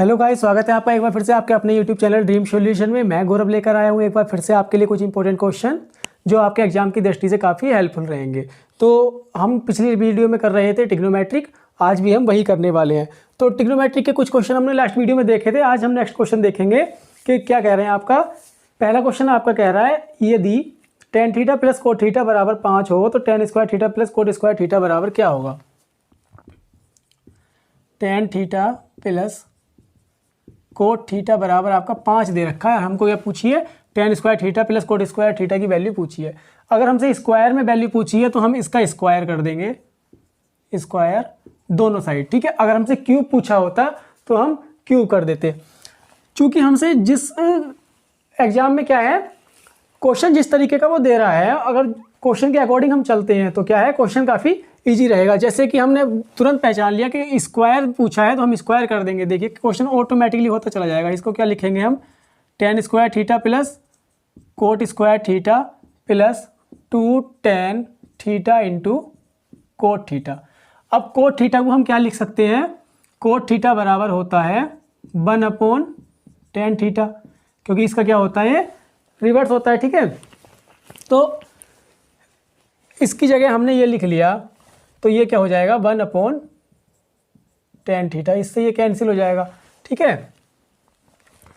Hello guys, स्वागत है आपका एक बार फिर से आपके अपने यूट्यूब चैनल ड्रीम सॉल्यूशन में। मैं गौरव लेकर आया हूँ एक बार फिर से आपके लिए कुछ इंपॉर्टेंट क्वेश्चन जो आपके एग्जाम की दृष्टि से काफ़ी हेल्पफुल रहेंगे। तो हम पिछली वीडियो में कर रहे थे ट्रिग्नोमेट्रिक, आज भी हम वही करने वाले हैं। तो ट्रिग्नोमेट्रिक के कुछ क्वेश्चन हमने लास्ट वीडियो में देखे थे। आज हम नेक्स्ट क्वेश्चन देखेंगे कि क्या कह रहे हैं। आपका पहला क्वेश्चन आपका कह रहा है यदि tan theta plus cot theta बराबर 5 हो तो tan square theta plus coat square theta बराबर क्या होगा। tan theta plus cot theta बराबर आपका 5 दे रखा है। हमको क्या पूछिए, tan square theta plus coat square theta की वैल्यू पूछी है। अगर हमसे स्क्वायर में वैल्यू पूछी है तो हम इसका स्क्वायर कर देंगे, स्क्वायर दोनों साइड, ठीक है। अगर हमसे क्यूब पूछा होता तो हम क्यूब कर देते। चूंकि हमसे जिस एग्जाम में क्या है, क्वेश्चन जिस तरीके का वो दे रहा है, अगर क्वेश्चन के अकॉर्डिंग हम चलते हैं तो क्या है, क्वेश्चन काफ़ी इजी रहेगा। जैसे कि हमने तुरंत पहचान लिया कि स्क्वायर पूछा है तो हम स्क्वायर कर देंगे। देखिए क्वेश्चन ऑटोमेटिकली होता चला जाएगा। इसको क्या लिखेंगे हम, tan square theta plus coat square theta plus 2 tan theta into cot theta. अब कोट थीटा को हम क्या लिख सकते हैं, कोट थीटा बराबर होता है 1/tan थीटा, क्योंकि इसका क्या होता है, रिवर्स होता है, ठीक है। तो इसकी जगह हमने ये लिख लिया तो ये क्या हो जाएगा 1/tan थीटा। इससे ये कैंसिल हो जाएगा, ठीक है।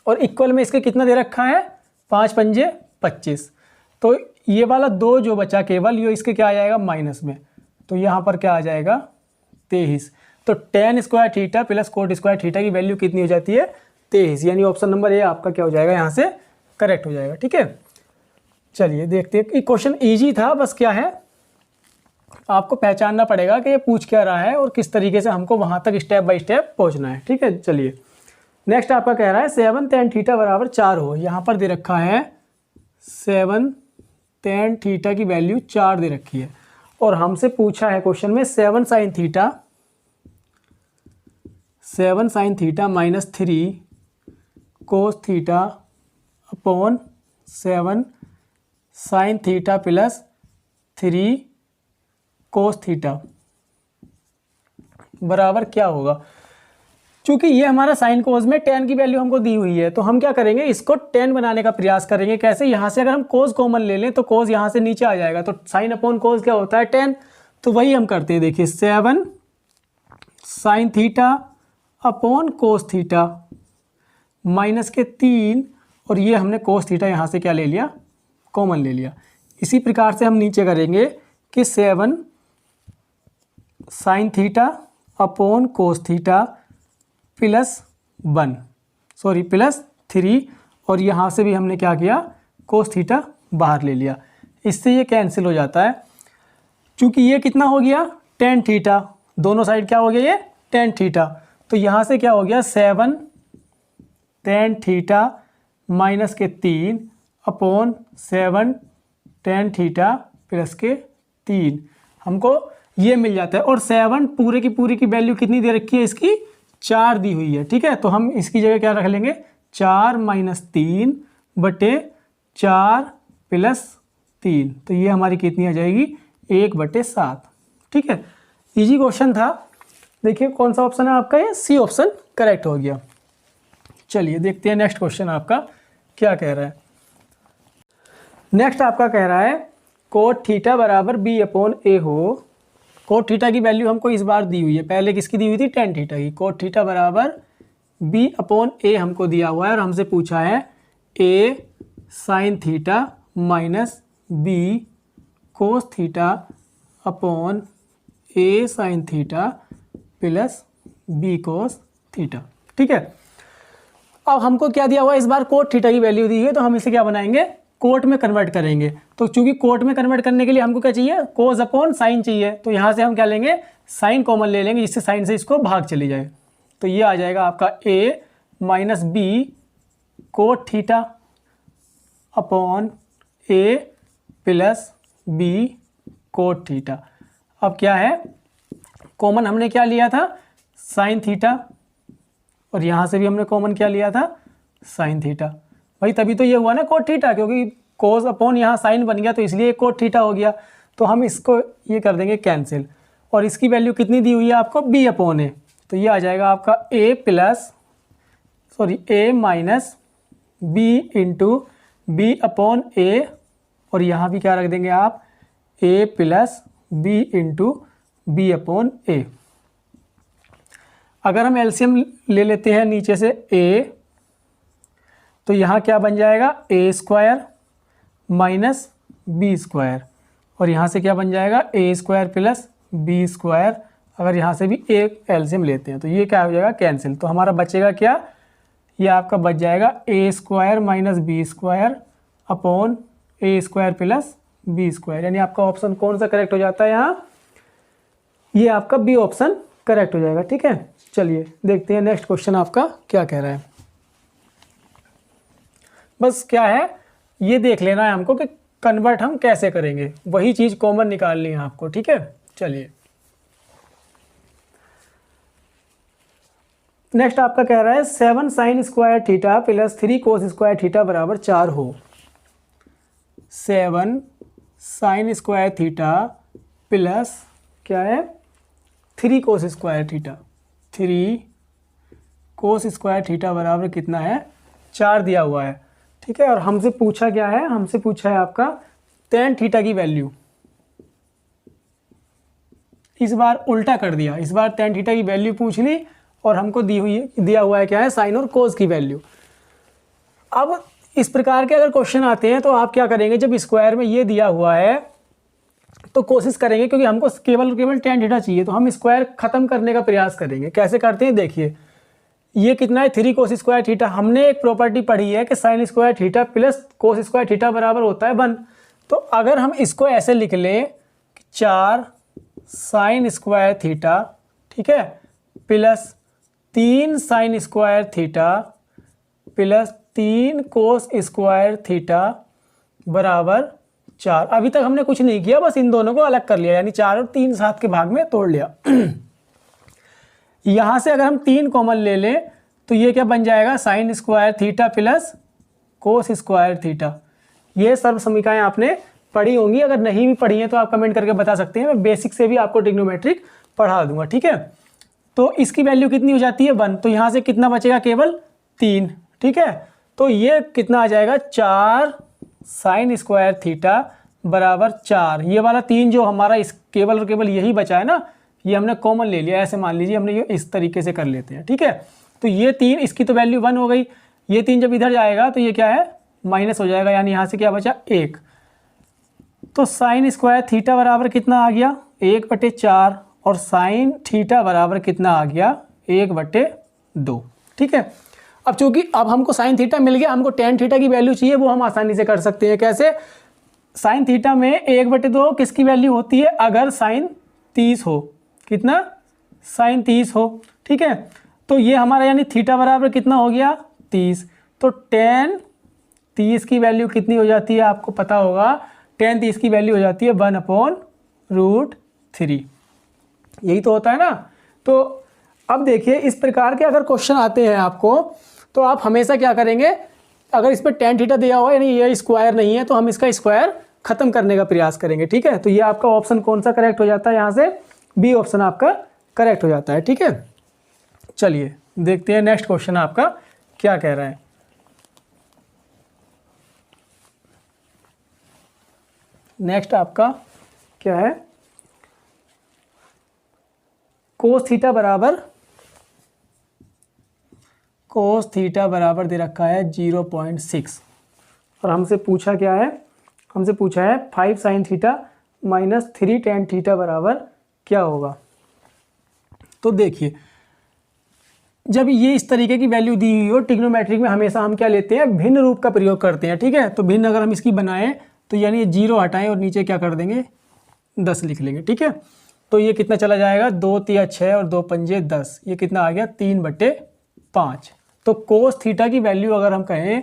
और इक्वल में इसके कितना दे रखा है, 5 पंजे 25। तो ये वाला 2 जो बचा केवल, ये इसके क्या आ जाएगा माइनस में, तो यहाँ पर क्या आ जाएगा 23। तो tan square theta plus coat square theta की वैल्यू कितनी हो जाती है, 23। यानी ऑप्शन नंबर ए आपका क्या हो जाएगा, यहाँ से करेक्ट हो जाएगा, ठीक है। चलिए देखते हैं। क्वेश्चन ईजी था, बस क्या है आपको पहचानना पड़ेगा कि ये पूछ क्या रहा है और किस तरीके से हमको वहाँ तक स्टेप बाय स्टेप पहुँचना है, ठीक है। चलिए नेक्स्ट आपका कह रहा है 7 tan थीटा बराबर 4 हो। यहाँ पर दे रखा है 7 tan थीटा की वैल्यू 4 दे रखी है, और हमसे पूछा है क्वेश्चन में 7 sin theta minus 3 cos theta upon 7 sin theta plus 3 cos theta बराबर क्या होगा। चूंकि ये हमारा साइन कोस में tan की वैल्यू हमको दी हुई है, तो हम क्या करेंगे, इसको tan बनाने का प्रयास करेंगे। कैसे, यहाँ से अगर हम कोस कॉमन ले लें तो कोस यहाँ से नीचे आ जाएगा, तो साइन अपॉन कोस क्या होता है tan। तो वही हम करते हैं। देखिए 7 sin theta upon cos theta minus के 3, और ये हमने कोस थीटा यहाँ से क्या ले लिया, कॉमन ले लिया। इसी प्रकार से हम नीचे करेंगे कि 7 sin theta upon cos theta plus 3, और यहाँ से भी हमने क्या किया, कोस थीटा बाहर ले लिया। इससे ये कैंसिल हो जाता है। चूँकि ये कितना हो गया tan थीटा, दोनों साइड क्या हो गया ये tan थीटा, तो यहाँ से क्या हो गया 7 tan थीटा माइनस के 3 अपॉन 7 tan थीटा प्लस के 3, हमको ये मिल जाता है। और 7 पूरे की पूरी की वैल्यू कितनी दे रखी है, इसकी 4 दी हुई है, ठीक है। तो हम इसकी जगह क्या रख लेंगे, 4 - 3 बटे 4 प्लस 3, तो ये हमारी कितनी आ जाएगी 1/7, ठीक है। इजी क्वेश्चन था। देखिए कौन सा ऑप्शन है आपका, ये सी ऑप्शन करेक्ट हो गया। चलिए देखते हैं नेक्स्ट क्वेश्चन आपका क्या कह रहा है। नेक्स्ट आपका कह रहा है कोट थीटा बराबर b/a हो। कोट थीटा की वैल्यू हमको इस बार दी हुई है, पहले किसकी दी हुई थी, tan थीटा की। कोट थीटा बराबर b/a हमको दिया हुआ है, और हमसे पूछा है a sin theta minus b cos theta upon a sin theta plus b cos theta, ठीक है। अब हमको क्या दिया हुआ है, इस बार कोट थीटा की वैल्यू दी है, तो हम इसे क्या बनाएंगे, कोट में कन्वर्ट करेंगे। तो चूंकि कोट में कन्वर्ट करने के लिए हमको क्या चाहिए, कोस अपॉन साइन चाहिए, तो यहाँ से हम क्या लेंगे, साइन कॉमन ले लेंगे, जिससे साइन से इसको भाग चली जाए। तो ये आ जाएगा आपका a minus b cot theta upon a plus b cot theta. अब क्या है, कॉमन हमने क्या लिया था, साइन थीटा, और यहाँ से भी हमने कॉमन क्या लिया था, साइन थीटा। भाई तभी तो ये हुआ ना कोट थीटा, क्योंकि कोस अपॉन यहाँ साइन बन गया, तो इसलिए कोट थीटा हो गया। तो हम इसको ये कर देंगे कैंसिल, और इसकी वैल्यू कितनी दी हुई है आपको, b/a, तो ये आ जाएगा आपका a plus sorry a minus b into b upon a, और यहाँ भी क्या रख देंगे आप, a plus b into b upon a. अगर हम एलसीएम ले लेते हैं नीचे से a, तो यहाँ क्या बन जाएगा, a square minus B square, और यहाँ से क्या बन जाएगा, a square plus B square. अगर यहाँ से भी एक एलसीएम लेते हैं तो ये क्या हो जाएगा, कैंसिल। तो हमारा बचेगा क्या, ये आपका बच जाएगा a square minus B square upon A square plus B square. यानी आपका ऑप्शन कौन सा करेक्ट हो जाता है यहाँ, ये आपका बी ऑप्शन करेक्ट हो जाएगा। ठीक है, चलिए देखते हैं नेक्स्ट क्वेश्चन आपका क्या कह रहा है। बस क्या है, ये देख लेना है हमको कि कन्वर्ट हम कैसे करेंगे, वही चीज़ कॉमन निकालनी है आपको। ठीक है, चलिए नेक्स्ट आपका कह रहा है 7 sine square theta plus 3 cos square theta बराबर 4 हो। 7 साइन स्क्वायर थीटा प्लस क्या है, 3 cos square theta, 3 cos square theta बराबर कितना है, 4 दिया हुआ है। ठीक है, और हमसे पूछा क्या है, हमसे पूछा है आपका tan थीटा की वैल्यू। इस बार उल्टा कर दिया, इस बार tan थीटा की वैल्यू पूछ ली और हमको दिया हुआ है क्या है, साइन और कोस की वैल्यू। अब इस प्रकार के अगर क्वेश्चन आते हैं तो आप क्या करेंगे, जब स्क्वायर में ये दिया हुआ है तो कोशिश करेंगे, क्योंकि हमको केवल tan थीटा चाहिए, तो हम स्क्वायर खत्म करने का प्रयास करेंगे। कैसे करते हैं देखिए, ये कितना है, 3 कोस स्क्वायर थीटा। हमने एक प्रॉपर्टी पढ़ी है कि sine square theta plus cos square theta बराबर होता है 1। तो अगर हम इसको ऐसे लिख लें कि 4 साइन स्क्वायर थीटा, ठीक है, plus 3 sine square theta plus 3 cos square theta बराबर 4। अभी तक हमने कुछ नहीं किया, बस इन दोनों को अलग कर लिया, यानी 4 और 3 7 के भाग में तोड़ लिया। यहाँ से अगर हम 3 कॉमन ले लें तो ये क्या बन जाएगा, sine square theta plus cos square theta. ये सर्व समीकरणाएं आपने पढ़ी होंगी, अगर नहीं भी पढ़ी हैं तो आप कमेंट करके बता सकते हैं, मैं बेसिक से भी आपको ट्रिग्नोमेट्रिक पढ़ा दूंगा। ठीक है, तो इसकी वैल्यू कितनी हो जाती है 1, तो यहाँ से कितना बचेगा, केवल 3। ठीक है, तो ये कितना आ जाएगा, 4 साइन स्क्वायर थीटा बराबर 4। ये वाला 3 जो हमारा इस केवल और केवल यही बचा है ना, ये हमने कॉमन ले लिया, ऐसे मान लीजिए हमने ये इस तरीके से कर लेते हैं। ठीक है, तो ये 3, इसकी तो वैल्यू 1 हो गई, ये 3 जब इधर जाएगा तो ये क्या है, माइनस हो जाएगा, यानी यहाँ से क्या बचा 1। तो साइन स्क्वायर थीटा बराबर कितना आ गया, 1/4, और साइन थीटा बराबर कितना आ गया, 1/2। ठीक है, अब चूंकि अब हमको साइन थीटा मिल गया, हमको tan थीटा की वैल्यू चाहिए, वो हम आसानी से कर सकते हैं। कैसे, साइन थीटा में 1/2 किसकी वैल्यू होती है, अगर साइन 30 हो, कितना, साइन 30 हो। ठीक है, तो ये हमारा यानी थीटा बराबर कितना हो गया, 30। तो tan 30 की वैल्यू कितनी हो जाती है, आपको पता होगा, tan 30 की वैल्यू हो जाती है 1/√3। यही तो होता है ना। तो अब देखिए, इस प्रकार के अगर क्वेश्चन आते हैं आपको, तो आप हमेशा क्या करेंगे, अगर इस पर tan थीटा दिया हुआ है यानी ये स्क्वायर नहीं है, तो हम इसका स्क्वायर खत्म करने का प्रयास करेंगे। ठीक है, तो ये आपका ऑप्शन कौन सा करेक्ट हो जाता है, यहाँ से बी ऑप्शन आपका करेक्ट हो जाता है। ठीक है, चलिए देखते हैं नेक्स्ट क्वेश्चन आपका क्या कह रहा है। नेक्स्ट आपका क्या है, कोस थीटा बराबर दे रखा है 0.6, और हमसे पूछा क्या है, हमसे पूछा है 5 sine theta minus 3 tan theta बराबर क्या होगा। तो देखिए, जब ये इस तरीके की वैल्यू दी हुई हो, ट्रिग्नोमेट्रिक में हमेशा हम क्या लेते हैं, भिन्न रूप का प्रयोग करते हैं। ठीक है, तो भिन्न अगर हम इसकी बनाएं तो यानी ये 0 हटाएं और नीचे क्या कर देंगे, 10 लिख लेंगे। ठीक है, तो ये कितना चला जाएगा, 2 3 6 और 2 5 10, ये कितना आ गया, 3/5। तो कोस थीटा की वैल्यू अगर हम कहें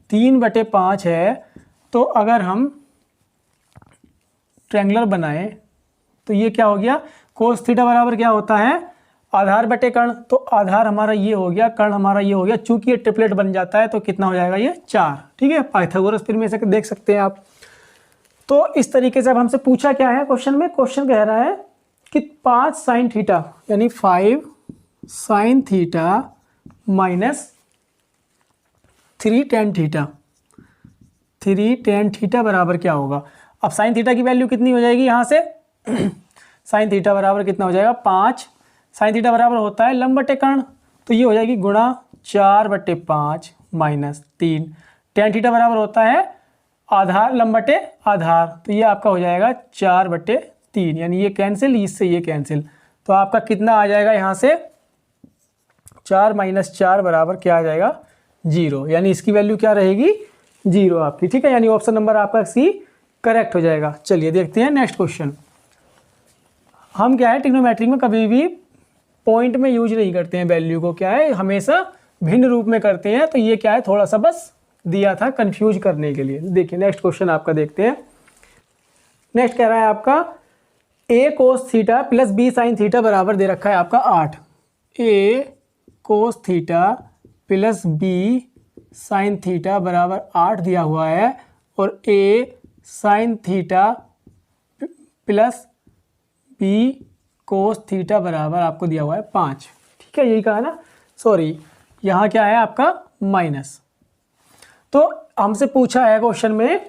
3/5 है, तो अगर हम ट्रायंगुलर बनाएं तो ये क्या हो गया, कोस थीटा बराबर क्या होता है, आधार बटे कर्ण। तो आधार हमारा ये हो गया, कर्ण हमारा ये हो गया, चूंकि ये ट्रिपलेट बन जाता है तो कितना हो जाएगा, ये 4। ठीक है, पाइथागोरस फिर में से देख सकते हैं आप। तो इस तरीके से अब हमसे पूछा क्या है क्वेश्चन में, क्वेश्चन कह रहा है कि 5 साइन थीटा यानी 5 sine theta minus 3 tan theta, 3 tan theta बराबर क्या होगा? अब साइन थीटा की वैल्यू कितनी हो जाएगी यहाँ से? साइन थीटा बराबर कितना हो जाएगा? 5। साइन थीटा बराबर होता है लंब बटे कर्ण, तो ये हो जाएगी गुणा 4/5 माइनस 3। tan थीटा बराबर होता है आधार लंब बटे आधार, तो ये आपका हो जाएगा 4/3, यानी ये कैंसिल, इससे ये कैंसिल, तो आपका कितना आ जाएगा यहाँ से? 4 - 4 बराबर क्या आ जाएगा? 0, यानी इसकी वैल्यू क्या रहेगी? 0 आपकी, ठीक है, यानी ऑप्शन नंबर आपका सी करेक्ट हो जाएगा। चलिए देखते हैं नेक्स्ट क्वेश्चन। हम क्या है ट्रिग्नोमेट्री में कभी भी पॉइंट में यूज नहीं करते हैं वैल्यू को, क्या है हमेशा भिन्न रूप में करते हैं, तो ये क्या है थोड़ा सा बस दिया था कंफ्यूज करने के लिए। देखिए नेक्स्ट क्वेश्चन आपका देखते हैं। नेक्स्ट कह रहा है आपका a cos theta plus b sin theta बराबर दे रखा है आपका 8। a cos theta plus b sin theta बराबर 8 दिया हुआ है, और a sin theta plus b cos theta बराबर आपको दिया हुआ है 5। ठीक है, यही कहा ना, सॉरी यहाँ क्या है आपका माइनस। तो हमसे पूछा है क्वेश्चन में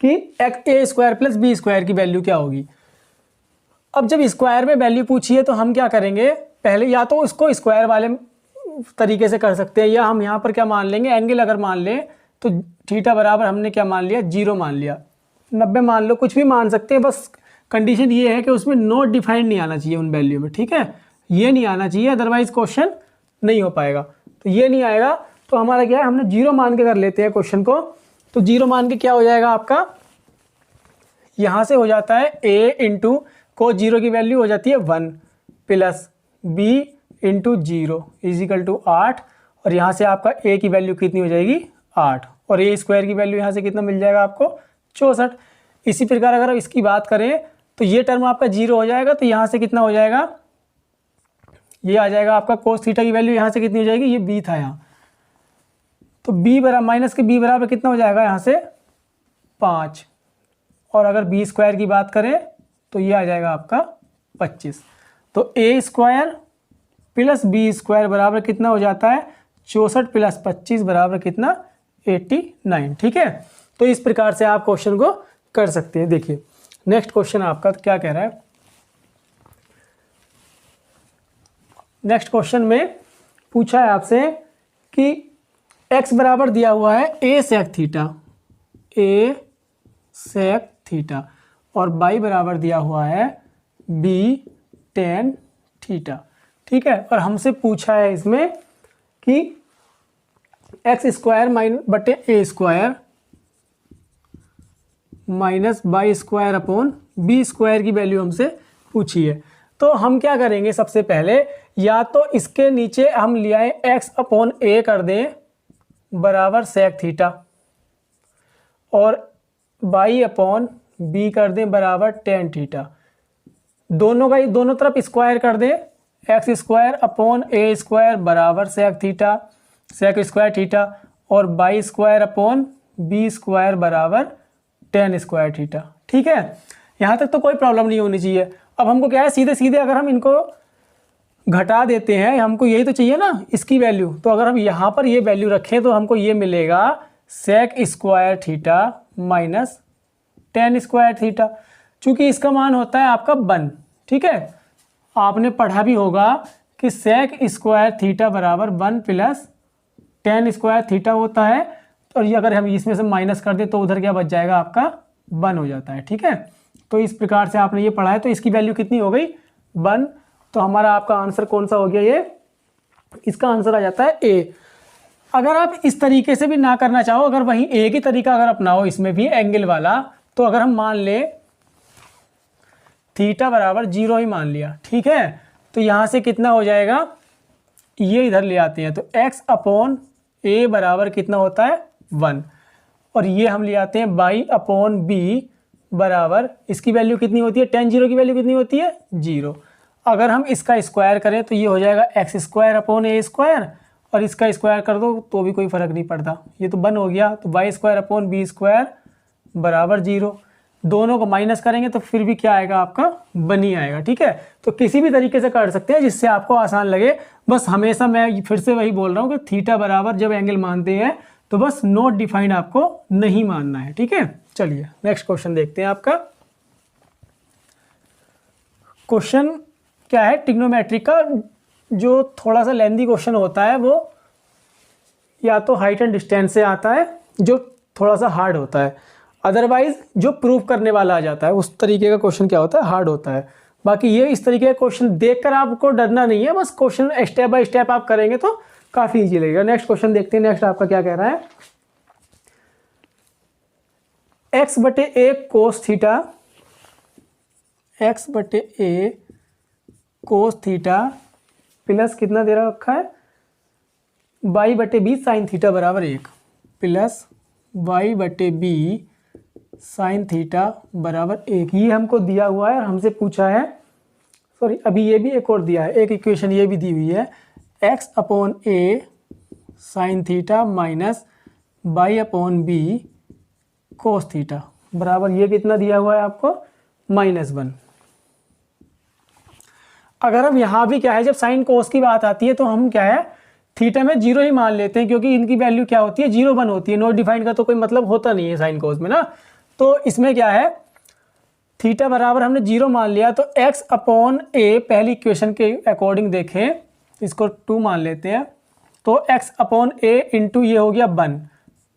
कि a² प्लस b² की वैल्यू क्या होगी। अब जब स्क्वायर में वैल्यू पूछी है तो हम क्या करेंगे, पहले या तो उसको स्क्वायर वाले तरीके से कर सकते हैं, या हम यहाँ पर क्या मान लेंगे, एंगल अगर मान लें तो थीटा बराबर हमने क्या मान लिया, 0 मान लिया, 90 मान लो, कुछ भी मान सकते हैं, बस कंडीशन ये है कि उसमें नॉट डिफाइंड नहीं आना चाहिए उन वैल्यू में। ठीक है, ये नहीं आना चाहिए, अदरवाइज क्वेश्चन नहीं हो पाएगा। तो ये नहीं आएगा तो हमारा क्या है, हमने 0 मान के कर लेते हैं क्वेश्चन को। तो 0 मान के क्या हो जाएगा आपका, यहाँ से हो जाता है a इंटू cos 0 की वैल्यू हो जाती है 1 plus b into 0 is equal to 8, और यहाँ से आपका a की वैल्यू कितनी हो जाएगी 8, और a² की वैल्यू यहाँ से कितना मिल जाएगा आपको 64। इसी प्रकार अगर इसकी बात करें तो ये टर्म आपका 0 हो जाएगा, तो यहाँ से कितना हो जाएगा, ये आ जाएगा आपका cos थीटा की वैल्यू यहाँ से कितनी हो जाएगी, ये b था यहाँ, तो b बराबर माइनस के b बराबर कितना हो जाएगा यहाँ से 5, और अगर b² की बात करें तो ये आ जाएगा आपका 25। तो a² प्लस b² बराबर कितना हो जाता है 64 प्लस 25 बराबर कितना 89। ठीक है, तो इस प्रकार से आप क्वेश्चन को कर सकते हैं। देखिए नेक्स्ट क्वेश्चन आपका क्या कह रहा है। नेक्स्ट क्वेश्चन में पूछा है आपसे कि x बराबर दिया हुआ है a sec थीटा और y बराबर दिया हुआ है b tan थीटा। ठीक है, और हमसे पूछा है इसमें कि x² बटे a² minus y² upon b² की वैल्यू हमसे पूछी है। तो हम क्या करेंगे, सबसे पहले या तो इसके नीचे हम ले आए x अपॉन a कर दें बराबर sec थीटा, और y अपॉन b कर दें बराबर tan थीटा, दोनों का दोनों तरफ स्क्वायर कर दें, x² अपॉन a² बराबर sec थीटा sec² थीटा, और y² अपॉन b² बराबर tan² थीटा। ठीक है, यहाँ तक तो कोई प्रॉब्लम नहीं होनी चाहिए। अब हमको क्या है, सीधे सीधे अगर हम इनको घटा देते हैं, हमको यही तो चाहिए ना इसकी वैल्यू, तो अगर हम यहाँ पर ये वैल्यू रखें तो हमको ये मिलेगा sec² theta minus tan² theta, चूँकि इसका मान होता है आपका 1। ठीक है, आपने पढ़ा भी होगा कि sec² थीटा बराबर 1 प्लस tan² थीटा होता है, और ये अगर हम इसमें से माइनस कर दें तो उधर क्या बच जाएगा आपका 1 हो जाता है। ठीक है, तो इस प्रकार से आपने ये पढ़ा है, तो इसकी वैल्यू कितनी हो गई 1। तो हमारा आपका आंसर कौन सा हो गया, ये इसका आंसर आ जाता है ए। अगर आप इस तरीके से भी ना करना चाहो, अगर वही ए की तरीका अगर अपनाओ इसमें भी एंगल वाला, तो अगर हम मान ले थीटा बराबर 0 ही मान लिया, ठीक है, तो यहाँ से कितना हो जाएगा, ये इधर ले आते हैं, तो x अपॉन ए बराबर कितना होता है 1, और ये हम ले आते हैं y अपॉन b बराबर, इसकी वैल्यू कितनी होती है, tan 0 की वैल्यू कितनी होती है 0। अगर हम इसका स्क्वायर करें तो ये हो जाएगा x² अपॉन a², और इसका स्क्वायर कर दो तो भी कोई फ़र्क नहीं पड़ता, ये तो 1 हो गया। तो y² अपॉन b² बराबर 0, दोनों को माइनस करेंगे तो फिर भी क्या आएगा आपका 1 ही आएगा। ठीक है, तो किसी भी तरीके से कर सकते हैं जिससे आपको आसान लगे, बस हमेशा मैं फिर से वही बोल रहा हूँ कि थीटा बराबर जब एंगल मानते हैं तो बस नॉट डिफाइंड आपको नहीं मानना है, ठीक है। चलिए नेक्स्ट क्वेश्चन देखते हैं। आपका क्वेश्चन क्या है, ट्रिग्नोमेट्री का जो थोड़ा सा लेंदी क्वेश्चन होता है वो या तो हाइट एंड डिस्टेंस से आता है जो थोड़ा सा हार्ड होता है, अदरवाइज जो प्रूव करने वाला आ जाता है उस तरीके का क्वेश्चन क्या होता है, हार्ड होता है। बाकी ये इस तरीके का क्वेश्चन देखकर आपको डरना नहीं है, बस क्वेश्चन स्टेप बाय स्टेप आप करेंगे तो काफ़ी इजी लगेगा। नेक्स्ट क्वेश्चन देखते हैं। नेक्स्ट आपका क्या कह रहा है, x/a cos theta, x/a cos theta plus कितना दे रखा है, y/b साइन थीटा बराबर 1 प्लस y/b साइन थीटा बराबर 1। ये हमको दिया हुआ है और हमसे पूछा है, सॉरी अभी ये भी एक और दिया है, एक इक्वेशन ये भी दी हुई है, x/a sine theta minus y/b cos theta बराबर ये कितना दिया हुआ है आपको, -1। अगर हम यहाँ भी क्या है, जब साइन कोस की बात आती है तो हम क्या है थीटा में 0 ही मान लेते हैं, क्योंकि इनकी वैल्यू क्या होती है 0 1 होती है। नॉट डिफाइंड का तो कोई मतलब होता नहीं है साइन कोस में ना। तो इसमें क्या है, थीटा बराबर हमने 0 मान लिया, तो x/a पहली इक्वेशन के अकॉर्डिंग देखें, इसको 2 मान लेते हैं, तो x/a इंटू ये हो गया 1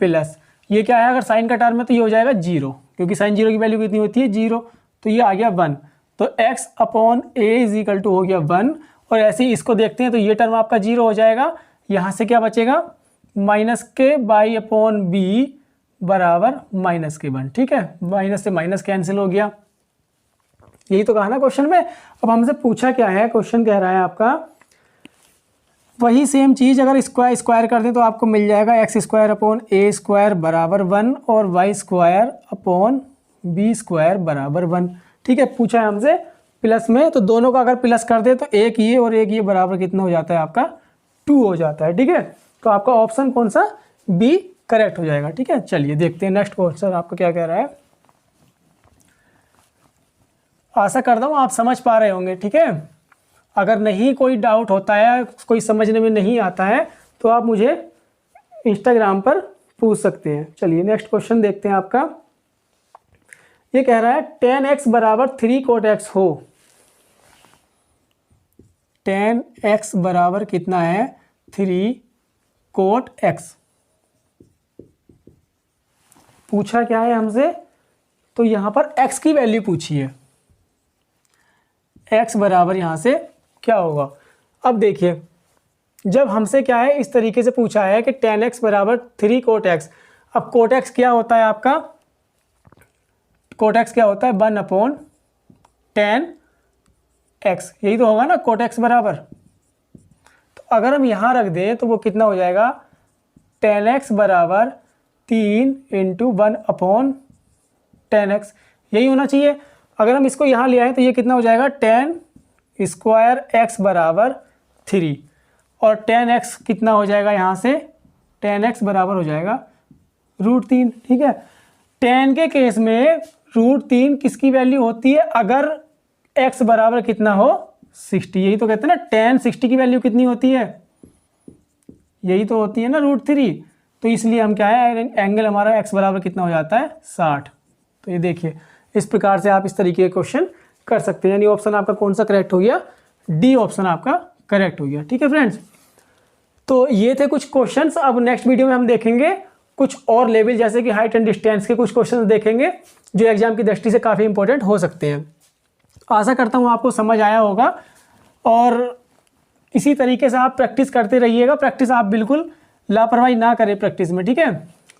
प्लस ये क्या है, अगर साइन का टर्म है तो ये हो जाएगा 0, क्योंकि साइन 0 की वैल्यू कितनी होती है 0, तो ये आ गया 1। तो x/a इज इक्वल टू हो गया 1। और ऐसे ही इसको देखते हैं तो ये टर्म आपका 0 हो जाएगा, यहाँ से क्या बचेगा माइनस के y/b बराबर -1, ठीक है। माइनस से माइनस कैंसिल हो गया, यही तो कहा ना क्वेश्चन में। अब हमसे पूछा क्या है, क्वेश्चन कह रहा है आपका वही सेम चीज़ अगर स्क्वायर कर दें तो आपको मिल जाएगा x² बराबर 1 और y² बराबर 1, ठीक है। पूछा है हमसे प्लस में, तो दोनों का अगर प्लस कर दे तो एक ये और एक ये बराबर कितना हो जाता है आपका 2 हो जाता है, ठीक है। तो आपका ऑप्शन कौन सा, बी करेक्ट हो जाएगा, ठीक है। चलिए देखते हैं नेक्स्ट क्वेश्चन आपका क्या कह रहा है। आशा करता हूँ आप समझ पा रहे होंगे, ठीक है। अगर नहीं कोई डाउट होता है, कोई समझने में नहीं आता है, तो आप मुझे इंस्टाग्राम पर पूछ सकते हैं। चलिए नेक्स्ट क्वेश्चन देखते हैं आपका। ये कह रहा है tan x बराबर 3 cot x हो, tan x बराबर कितना है 3 cot x। पूछा क्या है हमसे, तो यहां पर x की वैल्यू पूछी है, x बराबर यहां से क्या होगा। अब देखिए जब हमसे क्या है इस तरीके से पूछा है कि tan x बराबर 3 cot x। अब cot x क्या होता है आपका, cot x क्या होता है 1/tan x, यही तो होगा ना cot x बराबर। तो अगर हम यहाँ रख दें तो वो कितना हो जाएगा tan x बराबर 3 × 1/tan x, यही होना चाहिए। अगर हम इसको यहाँ ले आए तो ये कितना हो जाएगा tan² x बराबर 3 और tan x कितना हो जाएगा यहाँ से, tan x बराबर हो जाएगा √3, ठीक है। tan के केस में √3 किसकी वैल्यू होती है, अगर x बराबर कितना हो 60, यही तो कहते हैं ना tan 60 की वैल्यू कितनी होती है, यही तो होती है ना √3। तो इसलिए हम क्या है एंगल हमारा x बराबर कितना हो जाता है 60। तो ये देखिए इस प्रकार से आप इस तरीके के क्वेश्चन कर सकते हैं। यानी ऑप्शन आपका कौन सा करेक्ट हो गया, डी ऑप्शन आपका करेक्ट हो गया, ठीक है फ्रेंड्स। तो ये थे कुछ क्वेश्चंस। अब नेक्स्ट वीडियो में हम देखेंगे कुछ और लेवल, जैसे कि हाइट एंड डिस्टेंस के कुछ क्वेश्चंस देखेंगे जो एग्जाम की दृष्टि से काफ़ी इंपॉर्टेंट हो सकते हैं। आशा करता हूँ आपको समझ आया होगा और इसी तरीके से आप प्रैक्टिस करते रहिएगा। प्रैक्टिस आप बिल्कुल लापरवाही ना करें प्रैक्टिस में, ठीक है।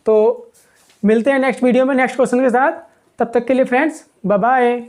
तो मिलते हैं नेक्स्ट वीडियो में नेक्स्ट क्वेश्चन के साथ, तब तक के लिए फ्रेंड्स बाय बाय।